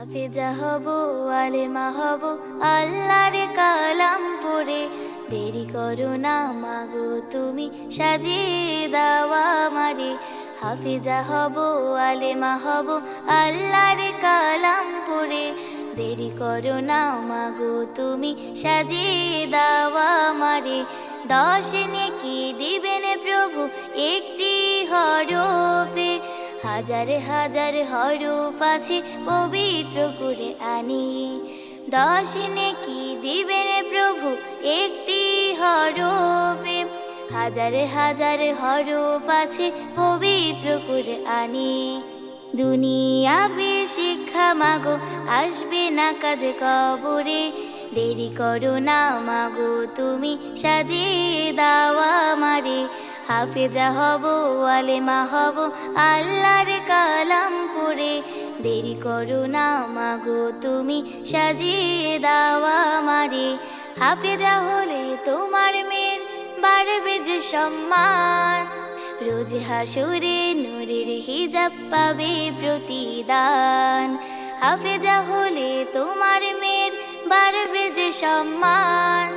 হাফেজা হব, আলেমা হব, আল্লাহর কালাম পড়ে। দেরি করো না মাগো তুমি, সাজিয়ে দাও আমারে। হাফেজা হব, আলেমা হব, আল্লাহর কালাম পড়ে। দেরি করো না মাগো তুমি, সাজিয়ে দাও আমারে। 10 নেকি দিবেন প্রভু একটি হরফে, হাজার হাজার হরফ আছে পবিত্র করে আনি। 10 নেকি দিবেন প্রভু একটি হরফে, হাজার হাজার হরফ আছে পবিত্র করে আনি। দুনিয়াবি শিক্ষা মাগো আসবে না কাজে কবরে। দেরি করো না মাগো তুমি, সাজিয়ে দাও আমারে। হাফেজা হব, আলেমা হব, আল্লাহর কালাম পড়ে। দেরি করো না মাগো তুমি, সাজিয়ে দাও আমারে। হাফেজা হলে তোমার মেয়ের বাড়বে যে সম্মান, রোজ হাসরে নূরের হিজাব পাবে প্রতিদান। হাফেজা হলে তোমার মেয়ের বাড়বে যে সম্মান,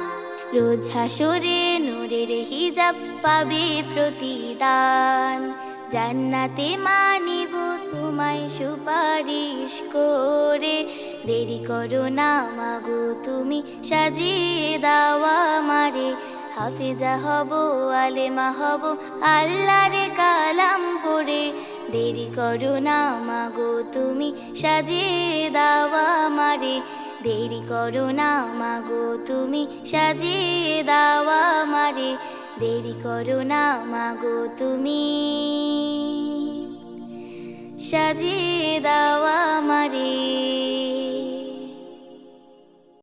রোজ হাসরে নূরের হিজাব পাবে প্রতিদান। জান্নাতে মানিব তোমায় সুপারিশ করে। দেরি করো না মাগো তুমি, সাজিয়ে দাও আমারে। হাফেজা হব, আলেমা হব, আল্লাহর কালাম পড়ে। দেরি করো না মাগো তুমি, সাজিয়ে দাও আমারে। দেরি করো না মাগো তুমি, সাজিয়ে দাও আমারে। দেরি করো না মাগো তুমি, সাজিয়ে দাও আমারে।